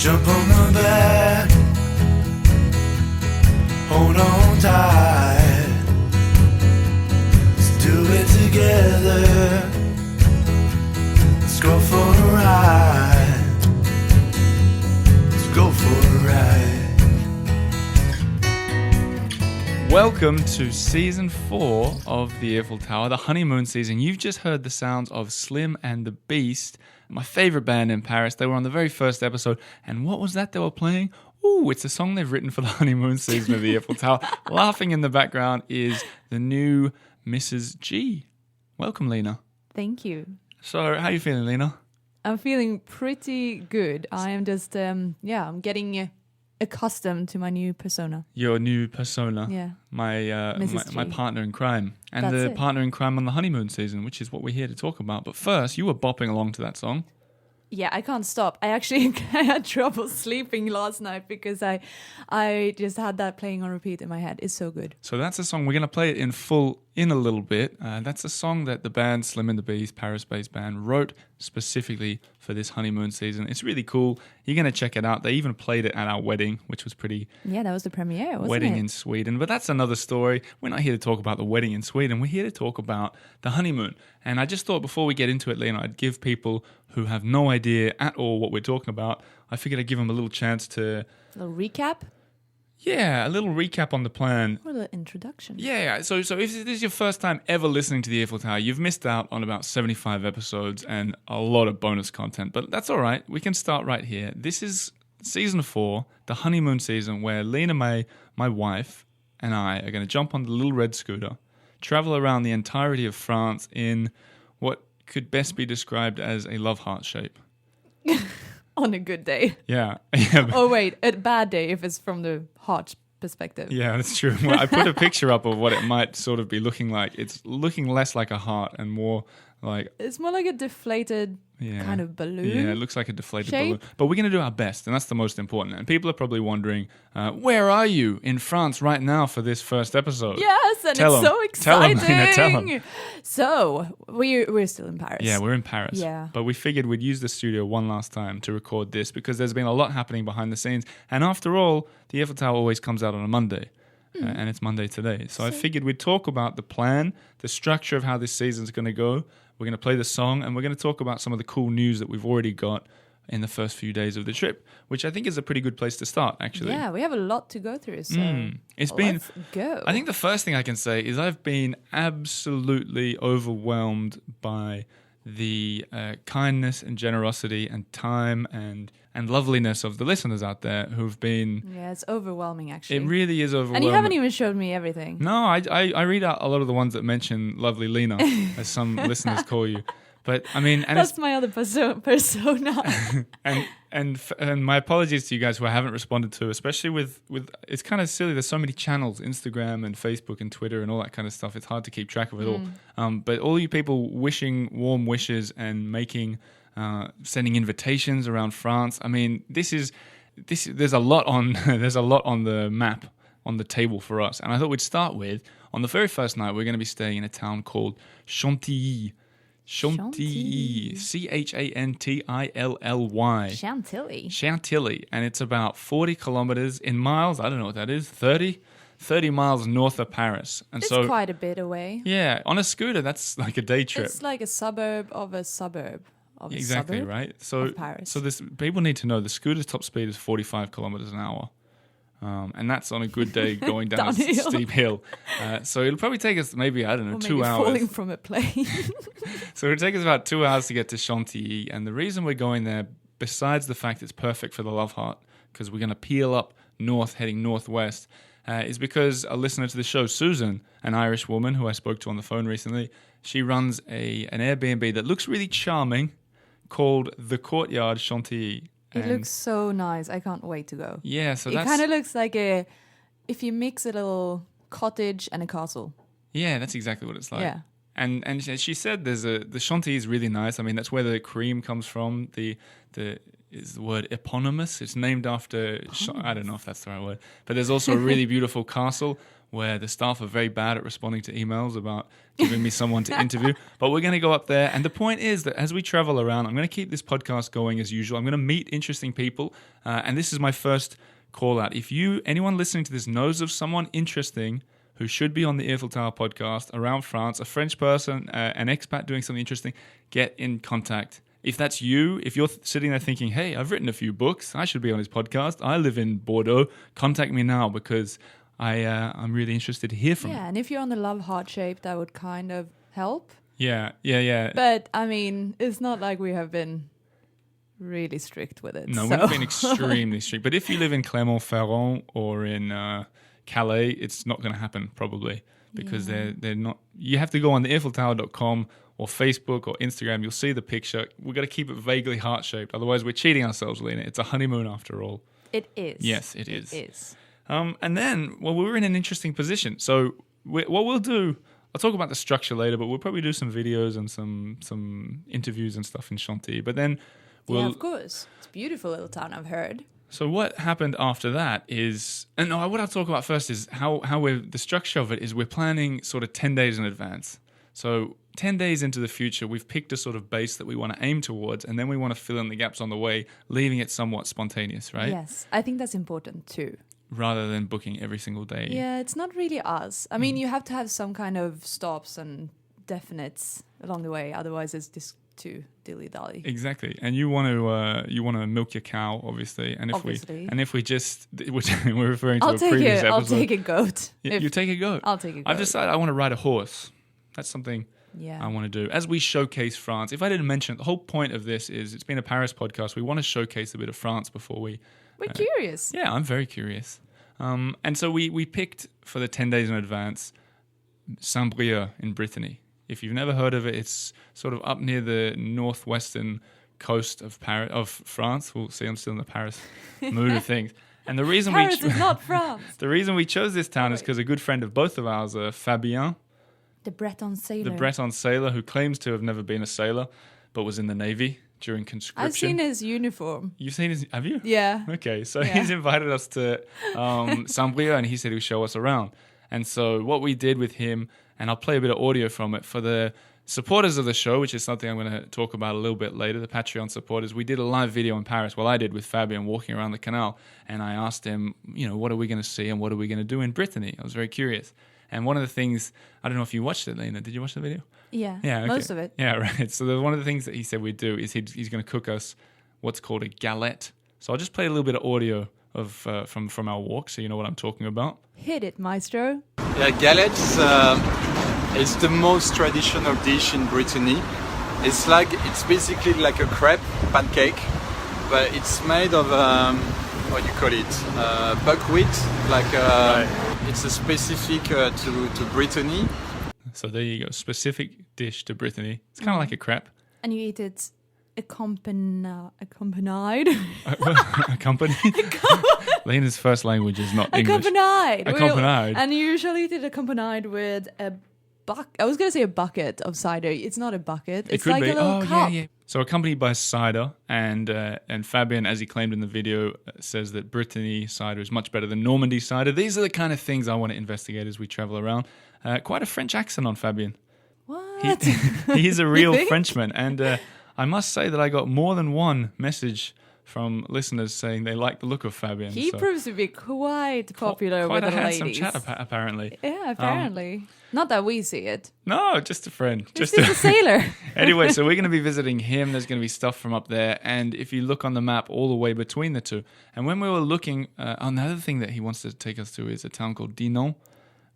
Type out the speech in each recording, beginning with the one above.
Jump on my back, hold on tight. Let's do it together. Let's go for a ride. Let's go for a ride. Welcome to Season 4 of the Earful Tower, the honeymoon season. You've just heard the sounds of Slim and the Beast, my favorite band in Paris. They were on the very first episode. And what was that they were playing? Ooh, it's a song they've written for the honeymoon season of the Earful Tower. Laughing in the background is the new Mrs. G. Welcome, Lena. Thank you. So, how are you feeling, Lena? I'm feeling pretty good. I am just, I'm getting accustomed to my new persona. Your new persona. Yeah. My partner in crime. And That's the it. partner in crime on the honeymoon season, which is what we're here to talk about. But first, you were bopping along to that song. Yeah, I can't stop. I actually I had trouble sleeping last night because I just had that playing on repeat in my head. It's so good. So that's a song. We're going to play it in full in a little bit. That's a song that the band Slim and the Beast, Paris-based band, wrote specifically for this honeymoon season. It's really cool. You're going to check it out. They even played it at our wedding, which was pretty... Yeah, that was the premiere, wasn't wedding it? in Sweden. But that's another story. We're not here to talk about the wedding in Sweden. We're here to talk about the honeymoon. And I just thought before we get into it, Lena, I'd give people who have no idea at all what we're talking about, I figured I'd give them a little chance to... A little recap? Yeah, a little recap on the plan. Or a little introduction? Yeah, so if this is your first time ever listening to the Earful Tower, you've missed out on about 75 episodes and a lot of bonus content. But that's all right. We can start right here. This is Season 4, the honeymoon season, where Lena May, my wife, and I are going to jump on the little red scooter, travel around the entirety of France in what could best be described as a love heart shape. On a good day. Yeah. Oh, wait, a bad day if it's from the heart perspective. Yeah, that's true. Well, I put a picture up of what it might sort of be looking like. It's looking less like a heart and more like... It's more like a deflated kind of balloon. Yeah, it looks like a deflated shape. balloon. But we're going to do our best, and that's the most important. And people are probably wondering, where are you in France right now for this first episode? Yes, and Tell it's 'em. so exciting. Tell 'em, Lena, tell 'em. So, we're still in Paris. Yeah, we're in Paris. Yeah. But we figured we'd use the studio one last time to record this because there's been a lot happening behind the scenes. And after all, the Earful Tower always comes out on a Monday. And it's Monday today. So I figured we'd talk about the plan, the structure of how this season's going to go. We're going to play the song, and we're going to talk about some of the cool news that we've already got in the first few days of the trip, which I think is a pretty good place to start, actually. Yeah, we have a lot to go through, so let's go. I think the first thing I can say is I've been absolutely overwhelmed by the kindness and generosity and time and loveliness of the listeners out there who've been... Yeah, it's overwhelming, actually. It really is overwhelming. And you haven't even showed me everything. No, I read out a lot of the ones that mention lovely Lena, as some listeners call you. But I mean, and that's my other persona. and my apologies to you guys who I haven't responded to, especially with it's kind of silly. There's so many channels, Instagram and Facebook and Twitter and all that kind of stuff. It's hard to keep track of it all. But all you people wishing warm wishes and making sending invitations around France. I mean, this. There's a lot on the map on the table for us, and I thought we'd start with on the very first night we're going to be staying in a town called Chantilly. Chantilly. Chantilly. Chantilly. And it's about 40 kilometers in miles. I don't know what that is. 30 miles north of Paris. And It's quite a bit away. Yeah. On a scooter, that's like a day trip. It's like a suburb of a suburb of Exactly, a suburb right? So, of Paris. So people need to know the scooter's top speed is 45 kilometers an hour. And that's on a good day going down a steep hill. So it'll probably take us maybe, I don't know, or 2 maybe hours. falling from a plane. So it'll take us about 2 hours to get to Chantilly. And the reason we're going there, besides the fact it's perfect for the love heart, because we're going to peel up north, heading northwest, is because a listener to the show, Susan, an Irish woman who I spoke to on the phone recently, she runs an Airbnb that looks really charming called The Courtyard Chantilly. It looks so nice. I can't wait to go. Yeah, so it kind of looks like if you mix a little cottage and a castle. Yeah, that's exactly what it's like. Yeah. And she said the Chantilly is really nice. I mean, that's where the cream comes from. is the word eponymous. It's named after, I don't know if that's the right word, but there's also a really beautiful castle where the staff are very bad at responding to emails about giving me someone to interview. But we're going to go up there. And the point is that as we travel around, I'm going to keep this podcast going as usual. I'm going to meet interesting people. And this is my first call out. If anyone listening to this knows of someone interesting who should be on the Earful Tower podcast around France, a French person, an expat doing something interesting, get in contact. If that's you, if you're sitting there thinking, hey, I've written a few books, I should be on his podcast, I live in Bordeaux, contact me now because I'm really interested to hear from you. Yeah, and if you're on the love heart shape, that would kind of help. Yeah. But, I mean, it's not like we have been really strict with it. No, we've been extremely strict. But if you live in Clermont-Ferrand or in Calais, it's not going to happen probably because they're not. You have to go on the earfultower.com or Facebook or Instagram. You'll see the picture. We've got to keep it vaguely heart-shaped. Otherwise, we're cheating ourselves, Lena. It's a honeymoon after all. It is. Yes, it is. It is. And then, we're in an interesting position. So what we'll do, I'll talk about the structure later, but we'll probably do some videos and some interviews and stuff in Chantilly. But then yeah, of course. It's a beautiful little town, I've heard. So what happened after that is, and no, what I'll talk about first is how the structure of it is we're planning sort of 10 days in advance. So 10 days into the future, we've picked a sort of base that we want to aim towards, and then we want to fill in the gaps on the way, leaving it somewhat spontaneous, right? Yes, I think that's important too. Rather than booking every single day. Yeah, it's not really us. I mean, you have to have some kind of stops and definites along the way. Otherwise, it's just too dilly-dally. Exactly. And you want to milk your cow, obviously. And if we just we're referring to a previous episode. I'll take a goat. You take a goat. I'll take a goat. I've decided I want to ride a horse. That's something I want to do. As we showcase France, if I didn't mention it, the whole point of this is it's been a Paris podcast. We want to showcase a bit of France before we... We're curious. Yeah, I'm very curious. And so we picked for the 10 days in advance Saint-Brieuc in Brittany. If you've never heard of it, it's sort of up near the northwestern coast of France. We'll see, I'm still in the Paris mood of things. And the reason Paris is not France. The reason we chose this town is because a good friend of both of ours, Fabien, the Breton sailor who claims to have never been a sailor, but was in the Navy during conscription. I've seen his uniform. You've seen his? Have you? Yeah. Okay, so he's invited us to Saint-Brieuc, and he said he'll show us around. And so what we did with him, and I'll play a bit of audio from it for the supporters of the show, which is something I'm going to talk about a little bit later, the Patreon supporters. We did a live video in Paris, I did with Fabien walking around the canal, and I asked him, what are we going to see and what are we going to do in Brittany? I was very curious. And one of the things, I don't know if you watched it, Lena. Did you watch the video? Yeah, okay. Most of it. Yeah, right. So one of the things that he said we'd do is he's going to cook us what's called a galette. So I'll just play a little bit of audio of from our walk so you know what I'm talking about. Hit it, maestro. Yeah, galette is the most traditional dish in Brittany. It's basically like a crepe pancake, but it's made of what do you call it? Buckwheat, right. It's a specific to Brittany. So there you go, specific dish to Brittany. It's kind of like a crepe. And you eat it accompanied. Accompanied? Lena's first language is not English. Accompanied. And you usually eat it accompanied with I was going to say a bucket of cider. It's not a bucket. It's like a little cup. Yeah. So accompanied by cider, and Fabien, as he claimed in the video, says that Brittany cider is much better than Normandy cider. These are the kind of things I want to investigate as we travel around. Quite a French accent on Fabien. What? He is a real Frenchman, and I must say that I got more than one message from listeners saying they like the look of Fabien. He proves to be quite popular with the ladies. Quite a handsome chap, apparently. Yeah, apparently. Not that we see it. No, just a friend. Just a sailor. Anyway, so we're going to be visiting him. There's going to be stuff from up there. And if you look on the map all the way between the two. And when we were looking, another thing that he wants to take us to is a town called Dinan,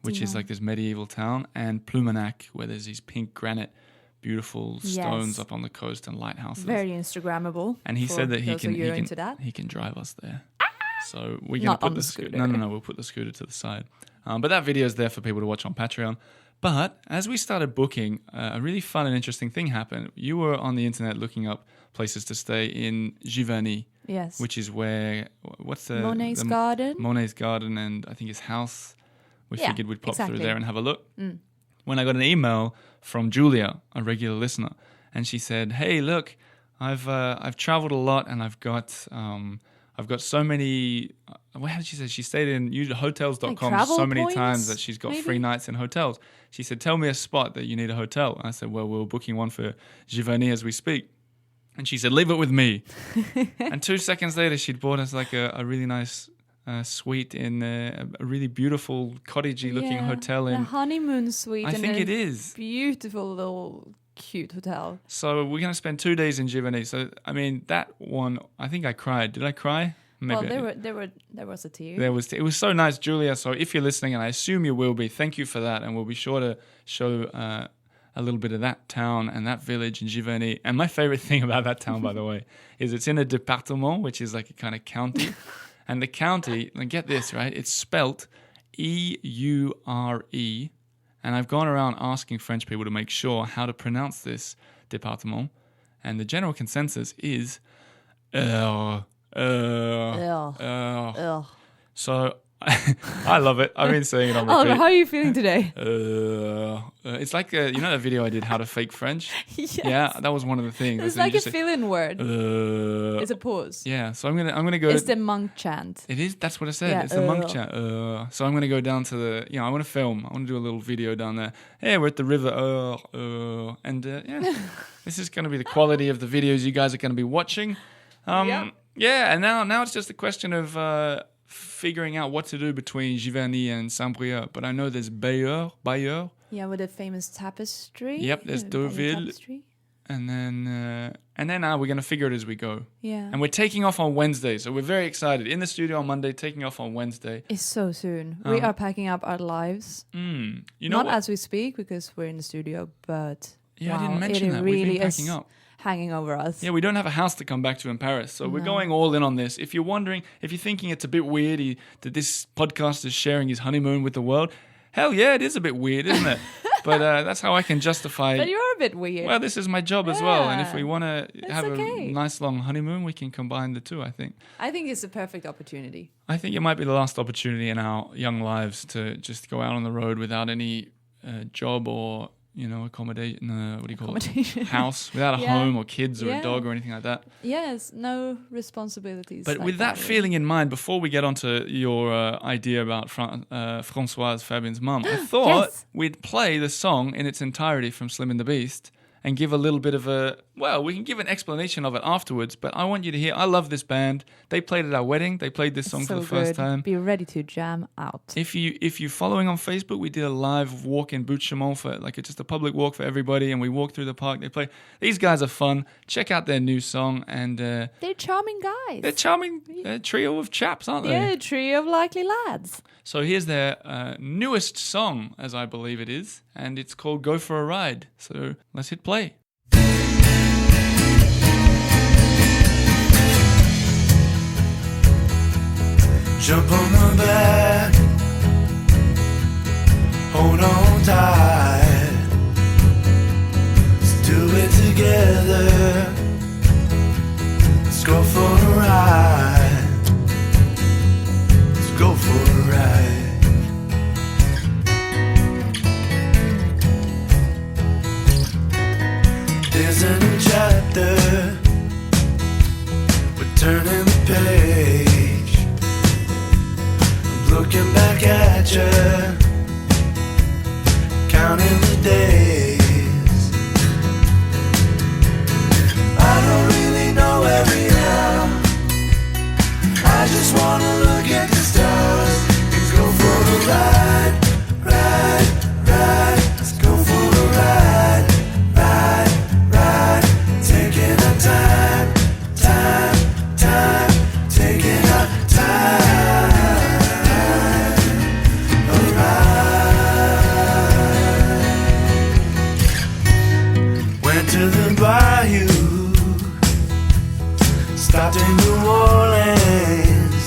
which is like this medieval town, and Plumenac, where there's these pink granite, beautiful stones up on the coast and lighthouses. Very Instagrammable. And he said that he can drive us there. So we're going to put the scooter. No, we'll put the scooter to the side. But that video is there for people to watch on Patreon. But as we started booking, a really fun and interesting thing happened. You were on the internet looking up places to stay in Giverny. Yes. Which is where, what's the... Monet's Garden. Monet's Garden and I think his house. We figured we'd pop through there and have a look. Mm. When I got an email from Julia, a regular listener, and she said, hey, look, I've traveled a lot, and I've got so many. How did she say? She stayed in hotels.com Like so many points, times that she's got maybe? free nights in hotels. She said, "Tell me a spot that you need a hotel." And I said, "Well, we're booking one for Giverny as we speak." And she said, "Leave it with me." And 2 seconds later, she'd bought us like a really nice suite in a really beautiful cottagey looking hotel the in. honeymoon suite. I in think a it is. beautiful little cute hotel. So we're going to spend 2 days in Giverny. So I mean, that one, I think I cried. Did I cry? Maybe. Well, there was a tear. It was so nice, Julia. So if you're listening, and I assume you will be, thank you for that, and we'll be sure to show a little bit of that town and that village in Giverny. And my favorite thing about that town, by the way, is it's in a département, which is like a kind of county. And the county, and get this, right? It's spelt E-U-R-E. And I've gone around asking French people to make sure how to pronounce this département. And the general consensus is Ugh. So I love it. I've been saying it on repeat. Oliver, how are you feeling today? It's like you know that video I did, how to fake French. Yes. Yeah, that was one of the things. It's So you like a just say, fill-in word. It's It's a pause. yeah. So I'm gonna go. It's the monk chant. It is. That's what I said. Yeah, It's the monk chant. So I'm gonna go down to the. I want to film. I want to do a little video down there. Hey, we're at the river. And yeah, this is gonna be the quality of the videos you guys are gonna be watching. Yep. Yeah, and now it's just a question of figuring out what to do between Giverny and Saint-Brieuc. But I know there's Bayeux, Yeah, with the famous tapestry. Yep, there's The Deauville. tapestry. and then we're gonna figure it as we go. Yeah. And we're taking off on Wednesday, so we're very excited. In the studio on Monday, taking off on Wednesday. It's so soon. We are packing up our lives. You know Not what? as we speak because we're in the studio, but Yeah, I didn't wow, mention it that. really We've been is packing up. hanging over us. Yeah, we don't have a house to come back to in Paris, so we're No. going all in on this. If you're wondering, if you're thinking it's a bit weird that this podcast is sharing his honeymoon with the world, hell yeah, it is a bit weird, isn't it? But that's how I can justify. But you're a bit weird. Well, this is my job as well, and if we Yeah. want to have okay. a nice long honeymoon, we can combine the two. I think. I think it's a perfect opportunity. I think it might be the last opportunity in our young lives to just go out on the road without any job or accommodation. What do you call Accommodation. it? House without a Yeah. home or kids or Yeah. a dog or anything like that. Yes, no responsibilities. But like with that really. feeling in mind, before we get onto your idea about Françoise Fabien's mum, I thought Yes. we'd play the song in its entirety from Slim and the Beast and give a little bit of we can give an explanation of it afterwards, but I want you to hear, I love this band. They played at our wedding. They played this song so for the first good. time. Be ready to jam out. If you're following on Facebook, we did a live walk in Bout-Chamont for just a public walk for everybody, and we walked through the park. They play. These guys are fun. Check out their new song, and They're charming guys. they're charming trio of chaps, aren't they? Yeah, a trio of likely lads. So here's their newest song, as I believe it is, and it's called "Go for a Ride." So let's hit play. Jump on my back, hold on tight. Let's do it together. Let's go for a ride. Let's go for a ride. There's a new chapter. We're turning the page. Looking back at you, counting the days. I don't really know where we are. I just wanna look at the stars and go for a ride, ride, ride. Let's go for a ride, ride, ride. Taking our time, time, time. Taking our time. To the bayou, stopped in New Orleans,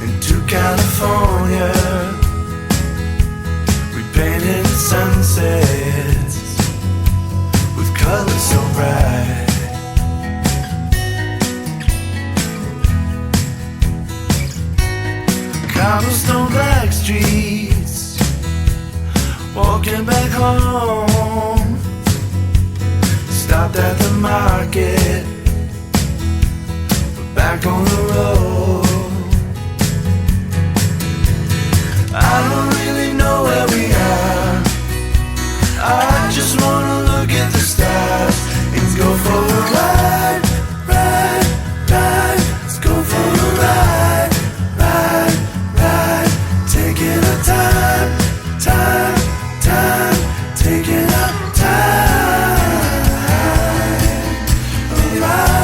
into California. We painted the sunsets with colors so bright. Cobblestone black streets, walking back home. Stopped at the market, we're back on the road. I don't really know where we are. I just wanna look at the stars and go for a ride, ride, ride. Let's go for a ride, ride, ride. Taking our time, time, time. Taking our time, a ride.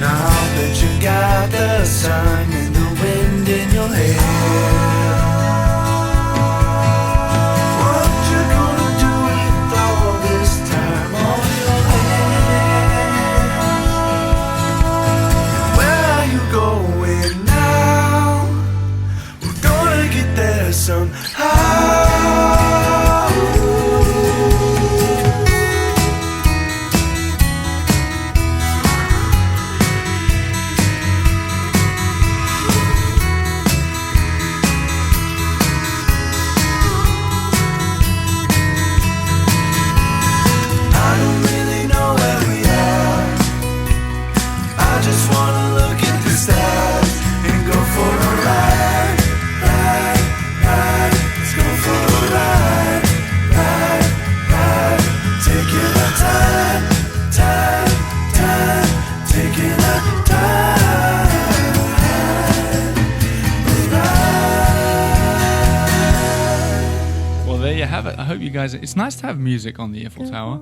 Now I bet you got the sun and the wind in your hair. What you gonna do with all this time on your hands? Where are you going now? We're gonna get there somehow. I don't really know where we are. I just wanna look at the stars and go for a ride, ride, ride. Let's go for a ride, ride, ride. Taking our time, time, time. Taking our time, a ride. Well, there you have it. I hope you guys. It's nice to have music on the Eiffel Tower.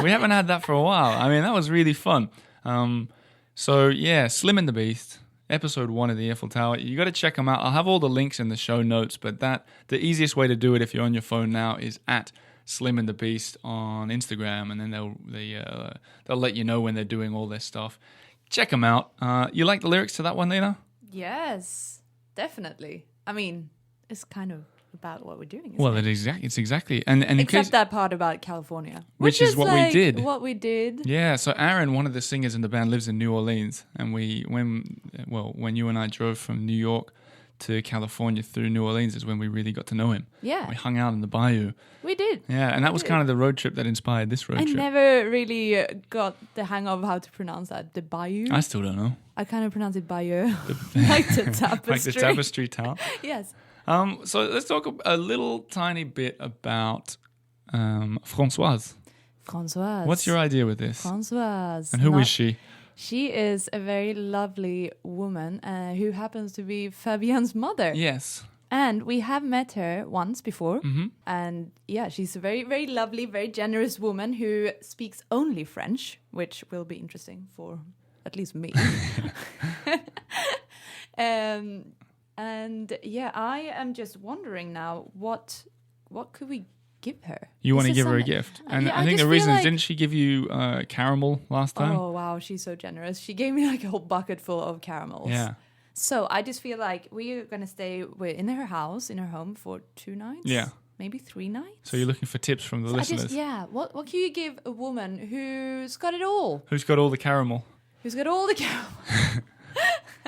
We haven't had that for a while. I mean, that was really fun. So yeah, Slim and the Beast, episode 1 of the Eiffel Tower. You got to check them out. I'll have all the links in the show notes, but the easiest way to do it if you're on your phone now is at Slim and the Beast on Instagram, and then they'll let you know when they're doing all their stuff. Check them out. You like the lyrics to that one, Lena? Yes, definitely. I mean, it's kind of about what we're doing. Isn't Well, it? it's exactly. And in Except case, that part about California, Which is what we like did. What we did. yeah. So Aaron, one of the singers in the band, lives in New Orleans, and when you and I drove from New York to California through New Orleans is when we really got to know him. Yeah, We hung out in the bayou. we did. Yeah, and that was did. kind of the road trip that inspired this road I trip. never really got the hang of how to pronounce that. The bayou. I still don't know. I kind of pronounce it bayou, like the tapestry. Like the tapestry town. Yes. So let's talk a little tiny bit about Françoise. Françoise. What's your idea with this? Françoise? And who Not- is she? She is a very lovely woman who happens to be Fabien's mother. Yes. And we have met her once before. Mm-hmm. And yeah, she's a very, very lovely, very generous woman who speaks only French, which will be interesting for at least me. And yeah, I am just wondering now, what could we give her? You want to Is there give her a some- gift. And Yeah, I think just the feel reason is, like- didn't she give you caramel last time? Oh wow, she's so generous. She gave me like a whole bucket full of caramels. Yeah. So I just feel like we're gonna stay in her house, in her home for 2 nights. Yeah. Maybe 3 nights. So you're looking for tips from the listeners. What can you give a woman who's got it all? Who's got all the caramel? Who's got all the caramel?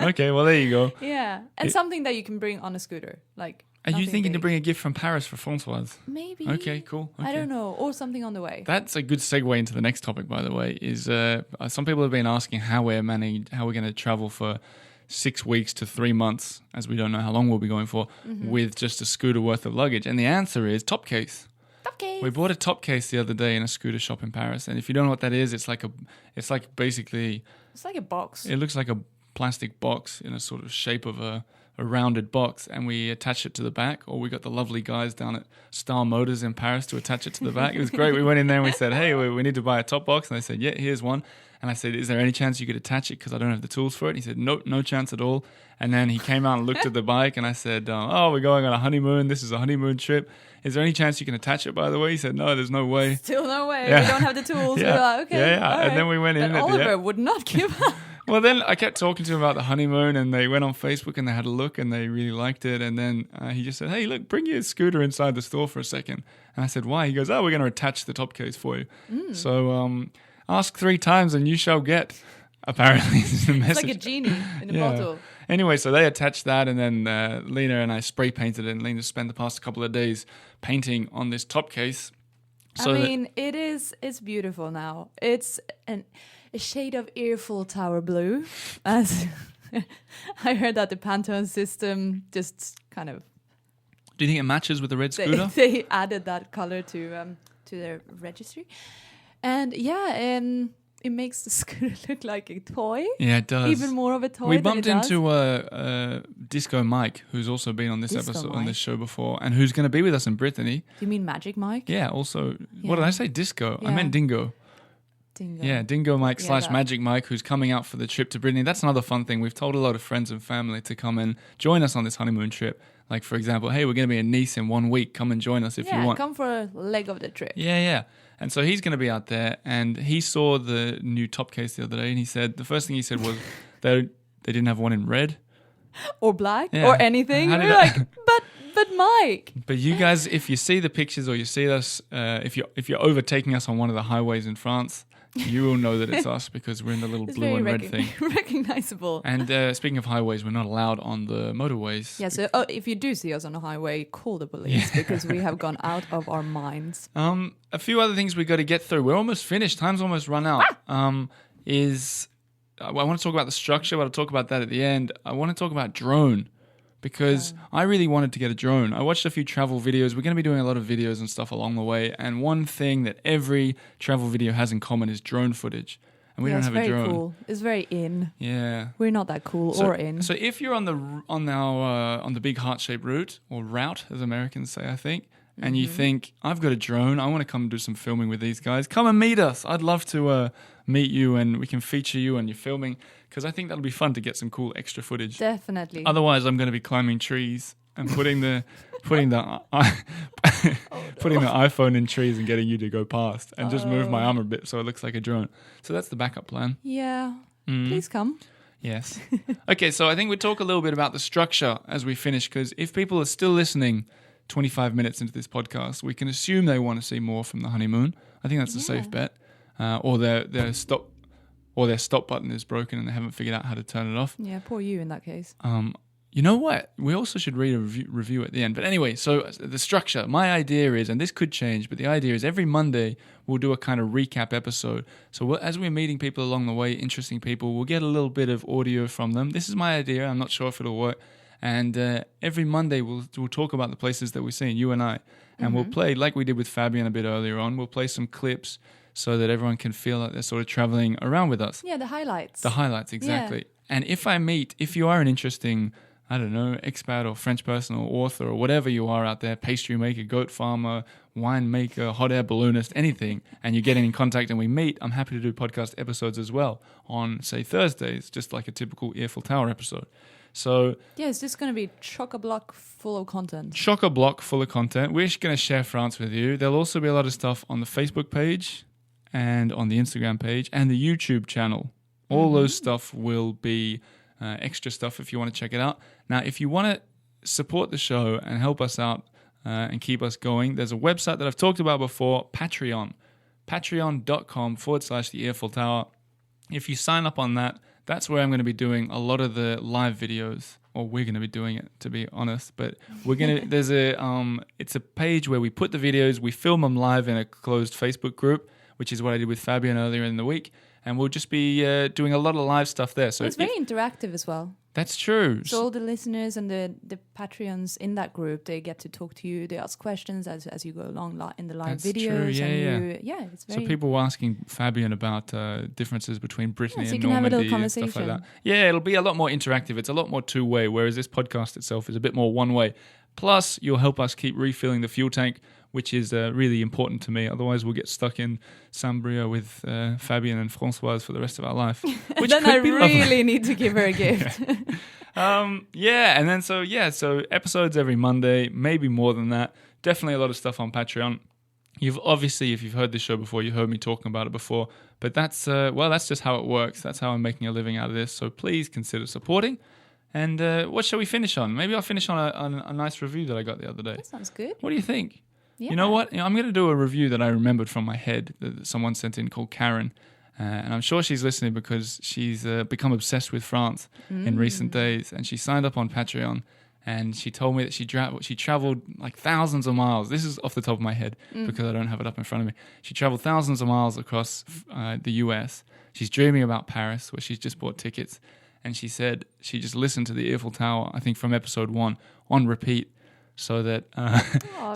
Okay, well, there you go. Yeah. And It- something that you can bring on a scooter. Like Are you nothing thinking to big. bring a gift from Paris for Françoise? Maybe. Okay, cool. I Okay. don't know. Or something on the way. That's a good segue into the next topic, by the way. Is some people have been asking how we're going to travel for 6 weeks to 3 months, as we don't know how long we'll be going for, with just a scooter worth of luggage. And the answer is top case. Okay. We bought a top case the other day in a scooter shop in Paris, and if you don't know what that is, it's like basically It's like a box. it looks like a plastic box in a sort of shape of a rounded box, and we attach it to the back, or we got the lovely guys down at Star Motors in Paris to attach it to the back. It was great. We went in there and we said, hey, we need to buy a top box. And they said, yeah, here's one. And I said, is there any chance you could attach it because I don't have the tools for it? And he said, no chance at all. And then he came out and looked at the bike, and I said, we're going on a honeymoon. This is a honeymoon trip. Is there any chance you can attach it, by the way? He said, no, there's no way. Still no way. Yeah. We don't have the tools. Yeah. We're like, okay. Yeah. all And then right. we went in But at the Oliver end. would not give up. Well, then I kept talking to him about the honeymoon, and they went on Facebook and they had a look and they really liked it. And then he just said, hey, look, bring your scooter inside the store for a second. And I said, why? He goes, we're going to attach the top case for you. So ask 3 times and you shall get. Apparently, it's the message. It's like a genie in a bottle. Anyway, so they attached that, and then Lena and I spray painted it, and Lena spent the past couple of days painting on this top case. So I mean, it's beautiful now. It's a shade of Earful Tower blue. As I heard that the Pantone system just kind of... do you think it matches with the red scooter? They added that color to their registry. And it makes the scooter look like a toy. Yeah, it does. Even more of a toy. We than bumped it does. into Disco Mike, who's also been on this Disco episode, on Mike. this show before, and who's going to be with us in Brittany. Do you mean Magic Mike? Yeah, also, what did I say? Disco. I Yeah. meant Dingo. Dingo. Yeah, Dingo Mike Yeah, / that. Magic Mike, who's coming out for the trip to Brittany. That's another fun thing. We've told a lot of friends and family to come and join us on this honeymoon trip. Like, for example, hey, we're going to be in Nice in 1 week. Come and join us if you want. Come for a leg of the trip. Yeah. And so he's going to be out there, and he saw the new top case the other day, and he said, the first thing he said was they didn't have one in red. Or black. Yeah. Or anything. How did We're that- like, but Mike. But you guys, if you see the pictures or you see us, if you're overtaking us on one of the highways in France, you will know that it's us because we're in the little It's blue very and red thing. recognizable. And speaking of highways, we're not allowed on the motorways. Yeah, so if you do see us on a highway, call the police because we have gone out of our minds. A few other things we got to get through. We're almost finished. Time's almost run out. I want to talk about the structure, but I'll talk about that at the end. I want to talk about drone because I really wanted to get a drone. I watched a few travel videos. We're going to be doing a lot of videos and stuff along the way. And one thing that every travel video has in common is drone footage. And we don't have a drone. It's very cool. It's very in. Yeah. We're not that cool or in. So if you're on the big heart-shaped route, or route as Americans say, I think, and you think, I've got a drone, I want to come and do some filming with these guys, come and meet us. I'd love to meet you and we can feature you and your filming because I think that'll be fun to get some cool extra footage. Definitely. Otherwise, I'm going to be climbing trees and putting the iPhone in trees and getting you to go past and just move my arm a bit so it looks like a drone. So that's the backup plan. Yeah. Please come. Yes. Okay, so I think we talk a little bit about the structure as we finish because if people are still listening 25 minutes into this podcast, we can assume they want to see more from the honeymoon. I think that's a safe bet. Or their stop button is broken and they haven't figured out how to turn it off. Yeah, poor you in that case. You know what? We also should read a review at the end. But anyway, so the structure, my idea is, and this could change, but the idea is every Monday we'll do a kind of recap episode. So as we're meeting people along the way, interesting people, we'll get a little bit of audio from them. This is my idea. I'm not sure if it'll work. And every Monday we'll talk about the places that we're seeing, you and I. And we'll play, like we did with Fabian a bit earlier on, we'll play some clips so that everyone can feel like they're sort of traveling around with us. Yeah, the highlights. The highlights, exactly. Yeah. And if you are an interesting, I don't know, expat or French person or author or whatever you are out there, pastry maker, goat farmer, wine maker, hot air balloonist, anything, and you get in contact and we meet, I'm happy to do podcast episodes as well on, say, Thursdays, just like a typical Earful Tower episode. So yeah, it's just going to be chock-a-block full of content. Chock-a-block full of content. We're going to share France with you. There'll also be a lot of stuff on the Facebook page and on the Instagram page and the YouTube channel. All those stuff will be extra stuff if you want to check it out. Now, if you want to support the show and help us out and keep us going, there's a website that I've talked about before, Patreon. Patreon.com/the Earful Tower. If you sign up on that, that's where I'm going to be doing a lot of the live videos, or we're going to be doing it, to be honest. But we're going to, it's a page where we put the videos, we film them live in a closed Facebook group, which is what I did with Fabian earlier in the week. And we'll just be doing a lot of live stuff there. So it's very interactive as well. That's true. So all the listeners and the Patreons in that group, they get to talk to you. They ask questions as you go along in the live That's videos. True. It's very... So people were asking Fabian about differences between Brittany so and you can have a little Normandy and stuff like that. Yeah, it'll be a lot more interactive. It's a lot more two-way, whereas this podcast itself is a bit more one-way. Plus, you'll help us keep refilling the fuel tank, which is really important to me. Otherwise, we'll get stuck in Saint-Brieuc with Fabian and Françoise for the rest of our life. Which then could I be really lovely. need to give her a gift. So episodes every Monday, maybe more than that. Definitely a lot of stuff on Patreon. You've obviously, if you've heard this show before, you heard me talking about it before. But that's just how it works. That's how I'm making a living out of this. So please consider supporting. And what shall we finish on? Maybe I'll finish on a nice review that I got the other day. That sounds good. What do you think? Yeah. You know what? I'm going to do a review that I remembered from my head that someone sent in called Karen. And I'm sure she's listening because she's become obsessed with France in recent days. And she signed up on Patreon. And she told me that she traveled like thousands of miles. This is off the top of my head because I don't have it up in front of me. She traveled thousands of miles across the US. She's dreaming about Paris, where she's just bought tickets. And she said she just listened to the Earful Tower, I think from episode 1, on repeat. So that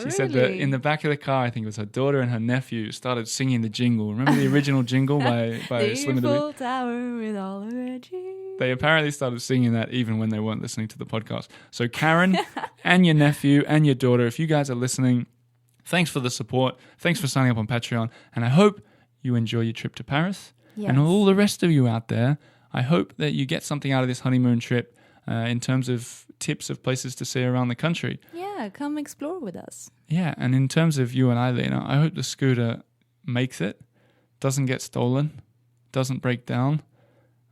she said that in the back of the car, I think it was her daughter and her nephew started singing the jingle. Remember the original jingle by Slim and the Earful Tower with all of her dreams. They apparently started singing that even when they weren't listening to the podcast. So Karen and your nephew and your daughter, if you guys are listening, thanks for the support. Thanks for signing up on Patreon. And I hope you enjoy your trip to Paris. Yes. And all the rest of you out there, I hope that you get something out of this honeymoon trip in terms of tips of places to see around the country. Yeah, come explore with us. Yeah, and in terms of you and I, Lena, I hope the scooter makes it, doesn't get stolen, doesn't break down.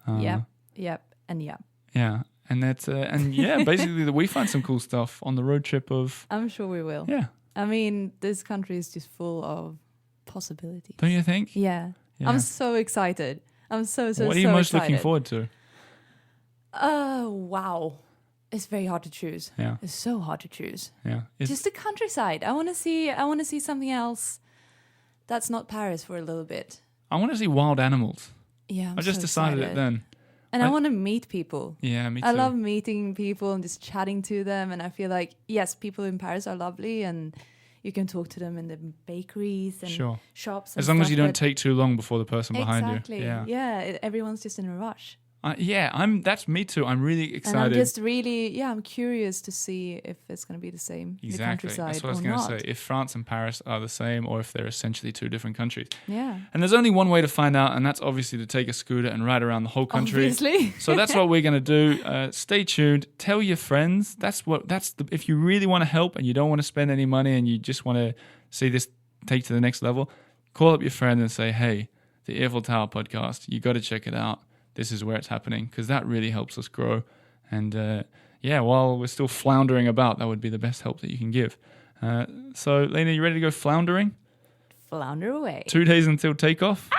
Yep. Yeah, and that's basically that we find some cool stuff on the road trip of. I'm sure we will. Yeah, I mean, this country is just full of possibilities. don't you think? Yeah. Yeah. I'm so excited. I'm so excited. What are you most looking forward to? Wow. It's very hard to choose. Yeah, It's so hard to choose. yeah. Just the countryside. I want to see something else that's not Paris for a little bit. I want to see wild animals. Yeah, I just decided it then. And I want to meet people. Yeah, me too. I love meeting people and just chatting to them. And I feel like, yes, people in Paris are lovely and you can talk to them in the bakeries and Sure. shops. As and long as stuff, you don't but- take too long before the person behind Exactly. you. Yeah. Yeah. Everyone's just in a rush. That's me too. I'm really excited. And I'm just really, I'm curious to see if it's going to be the same in the Exactly. countryside That's what I was or going to not. say. If France and Paris are the same or if they're essentially two different countries. Yeah. And there's only one way to find out, and that's obviously to take a scooter and ride around the whole country. Obviously. So that's what we're going to do. Stay tuned. Tell your friends. If you really want to help and you don't want to spend any money and you just want to see this take to the next level, call up your friend and say, hey, the Earful Tower podcast, you got to check it out. This is where it's happening, because that really helps us grow. And while we're still floundering about, that would be the best help that you can give. So, Lena, you ready to go floundering? Flounder away. 2 days until takeoff?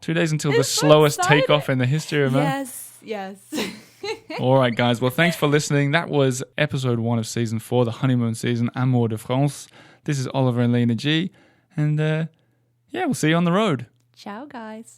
2 days until the It's so slowest exciting. takeoff in the history of man. Yes. All right, guys. Well, thanks for listening. That was episode 1 of season 4, the honeymoon season, Amour de France. This is Oliver and Lena G. And we'll see you on the road. Ciao, guys.